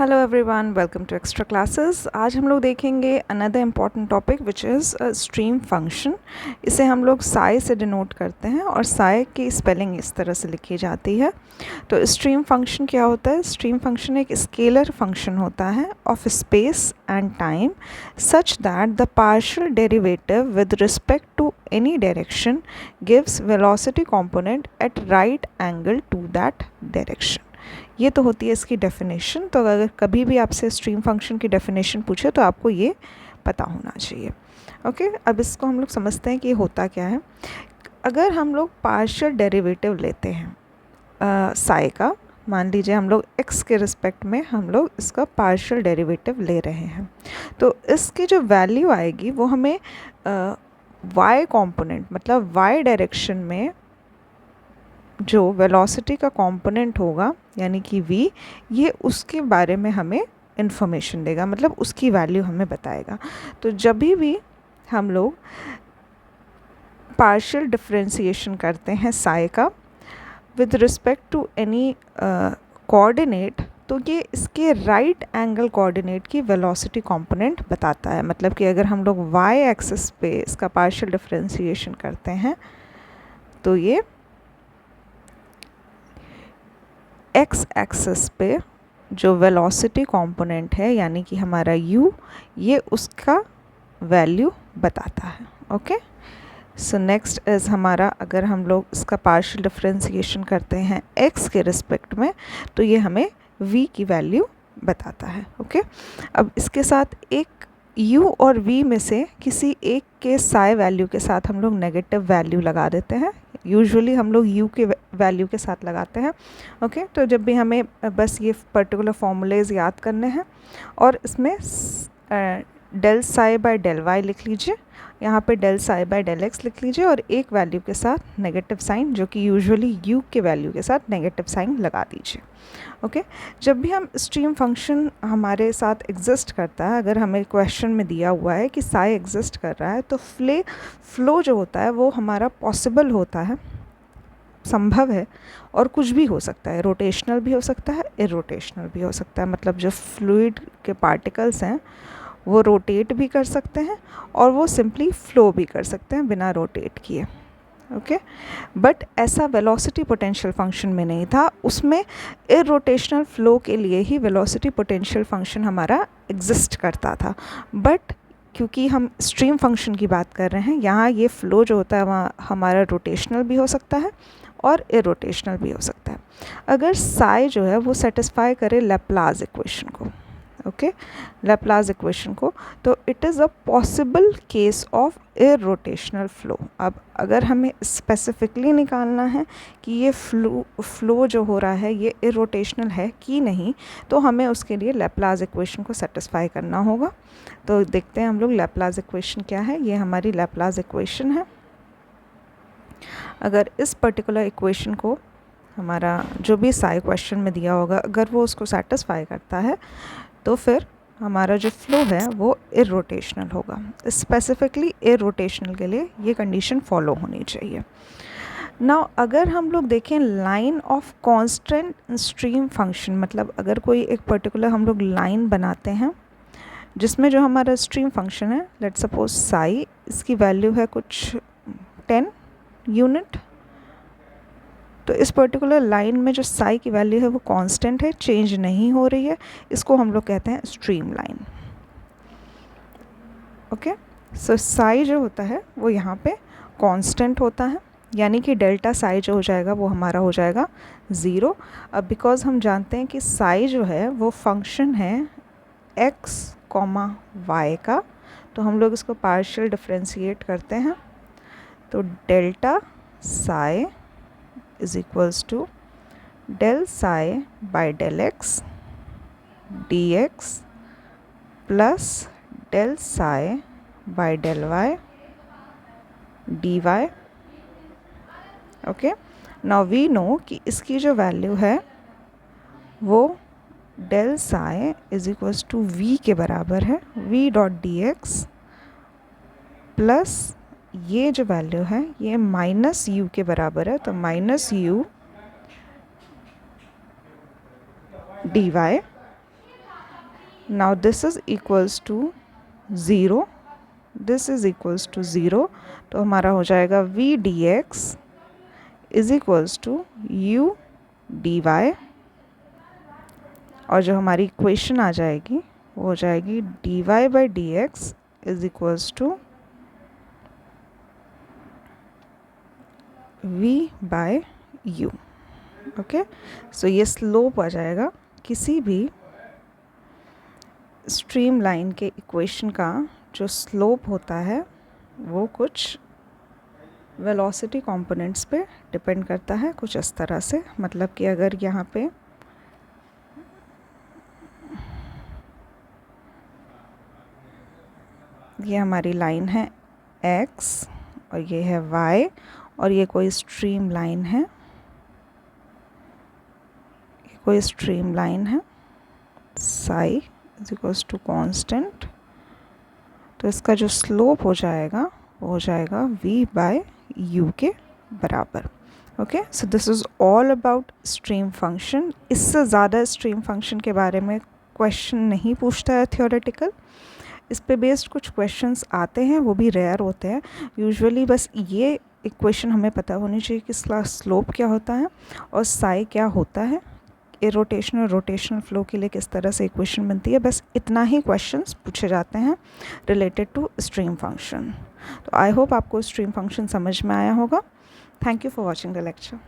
Hello everyone, welcome to extra classes. आज हम लोग देखेंगे another important topic which is stream function. इसे हम लोग साई से डिनोट करते हैं और साई की स्पेलिंग इस तरह से लिखी जाती है। तो स्ट्रीम फंक्शन क्या होता है? स्ट्रीम फंक्शन एक स्केलर फंक्शन होता है of space and time such that the partial derivative with respect to any direction gives velocity component at right angle to that direction. ये तो होती है इसकी डेफिनेशन। तो अगर कभी भी आपसे स्ट्रीम फंक्शन की डेफिनेशन पूछे तो आपको ये पता होना चाहिए। ओके, अब इसको हम लोग समझते हैं कि ये होता क्या है। अगर हम लोग पार्शियल डेरिवेटिव लेते हैं साई का, मान लीजिए हम लोग x के रिस्पेक्ट में हम लोग इसका पार्शियल डेरिवेटिव ले रहे हैं, तो इसकी जो वैल्यू आएगी वो हमें y कॉम्पोनेंट मतलब y डायरेक्शन में जो वेलोसिटी का कंपोनेंट होगा यानी कि v, ये उसके बारे में हमें इंफॉर्मेशन देगा, मतलब उसकी वैल्यू हमें बताएगा। तो जब भी हम लोग पार्शियल डिफरेंशिएशन करते हैं साई का with respect to any coordinate, तो ये इसके राइट एंगल कोऑर्डिनेट की वेलोसिटी कंपोनेंट बताता है। मतलब कि अगर हम लोग y एक्सिस पे इसका पार्शियल डिफरेंशिएशन करते हैं तो ये x एक्सिस पे जो वेलोसिटी कंपोनेंट है यानी कि हमारा u, ये उसका वैल्यू बताता है। ओके, सो नेक्स्ट इज़ हमारा, अगर हम लोग इसका पार्शियल डिफरेंशिएशन करते हैं x के रिस्पेक्ट में तो ये हमें v की वैल्यू बताता है। ओके, अब इसके साथ एक u और v में से किसी एक के साई वैल्यू के साथ हम लोग नेगेटिव वैल्यू लगा देते हैं। यूजुअली हम लोग u के वैल्यू के साथ लगाते हैं। ओके, तो जब भी हमें बस ये पर्टिकुलर फॉर्मूलेज याद करने हैं और इसमें del psi by del y लिख लीजिए, यहाँ पे del psi by del x लिख लीजिए और एक वैल्यू के साथ नेगेटिव साइन, जो कि यूजुअली u के वैल्यू के साथ नेगेटिव साइन लगा दीजिए। ओके, जब भी हम स्ट्रीम फंक्शन हमारे साथ एग्जिस्ट करता है, अगर हमें क्वेश्चन में दिया हुआ है कि साई एग्जिस्ट कर रहा है, तो फ्लो जो होता है वो हमारा पॉसिबल होता है, संभव है, और कुछ भी हो सकता है। रोटेशनल भी हो सकता है, इरोटेशनल भी हो सकता है। मतलब जो फ्लूइड के पार्टिकल्स हैं वो रोटेट भी कर सकते हैं और वो सिंपली फ्लो भी कर सकते हैं बिना रोटेट किए। ओके, बट ऐसा वेलोसिटी पोटेंशियल फंक्शन में नहीं था। उसमें इरोटेशनल फ्लो के लिए ही वेलोसिटी पोटेंशियल फंक्शन हमारा एग्जिस्ट करता था। बट क्योंकि हम स्ट्रीम फंक्शन की बात कर रहे हैं, यहाँ ये फ्लो जो होता है वहाँ हमारा रोटेशनल भी हो सकता है और इरोटेशनल भी हो सकता है। अगर साई जो है वो सेटिस्फाई करे लैप्लास इक्वेशन को, ओके, लैप्लास इक्वेशन को, तो it is a possible case of irrotational flow. अब अगर हमें स्पेसिफिकली निकालना है कि ये फ्लो जो हो रहा है ये इरोटेशनल है कि नहीं, तो हमें उसके लिए लैप्लास इक्वेशन को सेटिस्फाई करना होगा। तो देखते हैं हम लोग लैप्लास इक्वेशन क्या है। ये हमारी लैप्लास इक्वेशन है। अगर इस पर्टिकुलर इक्वेशन को हमारा जो भी साई क्वेश्चन में दिया होगा, अगर वो उसको सेटिस्फाई करता है तो फिर हमारा जो फ्लो है वो इरोटेशनल होगा। स्पेसिफिकली इरोटेशनल के लिए ये कंडीशन फॉलो होनी चाहिए। नाउ अगर हम लोग देखें line of constant stream function, मतलब अगर कोई एक पर्टिकुलर हम लोग लाइन बनाते हैं जिसमें जो हमारा स्ट्रीम फंक्शन है, लेट सपोज साई, इसकी वैल्यू है कुछ 10 यूनिट, तो इस पर्टिकुलर लाइन में जो साई की वैल्यू है वो कांस्टेंट है, चेंज नहीं हो रही है, इसको हम लोग कहते हैं स्ट्रीम लाइन। ओके, सो साई जो होता है वो यहाँ पे कांस्टेंट होता है, यानी कि डेल्टा साई जो हो जाएगा वो हमारा हो जाएगा 0। अब बिकॉज हम जानते हैं कि साई जो है वो फंक्शन है x, y का, तो हम लोग इसको पार्शियल डिफरेंशिएट करते हैं, तो delta Sai is equals to del psi by del x dx plus del psi by del y dy। Okay, now we know कि इसकी जो वैल्यू है वो del psi is equals to v के बराबर है, v dot D x plus ये जो वैल्यू है ये माइनस u के बराबर है, तो minus u dy now this is equals to zero, this is equals to zero, तो हमारा हो जाएगा v dx is equals to u dy, और जो हमारी इक्वेशन आ जाएगी वो हो जाएगी dy by dx is equals to v by u। Okay, so ये स्लोप आ जाएगा किसी भी स्ट्रीम लाइन के इक्वेशन का। जो स्लोप होता है वो कुछ वेलोसिटी कंपोनेंट्स पे डिपेंड करता है, कुछ इस तरह से। मतलब कि अगर यहाँ पे ये हमारी लाइन है x और ये है y और ये कोई स्ट्रीम लाइन है, ये कोई स्ट्रीम लाइन है psi is equals to constant, तो इसका जो स्लोप हो जाएगा वो हो जाएगा v बाय u के बराबर। Okay, so this is all about stream function. इससे ज़्यादा स्ट्रीम फंक्शन के बारे में क्वेश्चन नहीं पूछता है थियोरेटिकल। इस पे बेस्ड कुछ क्वेश्चंस आते हैं, वो भी रेयर होते हैं। यूजुअली बस ये इक्वेशन हमें पता होनी चाहिए कि इसका स्लोप क्या होता है और साई क्या होता है, रोटेशनल फ्लो के लिए किस तरह से इक्वेशन बनती है, बस इतना ही क्वेश्चंस पूछे जाते हैं रिलेटेड टू स्ट्रीम फंक्शन। तो आई होप आपको स्ट्रीम फंक्शन समझ में आया होगा। Thank you for watching the lecture.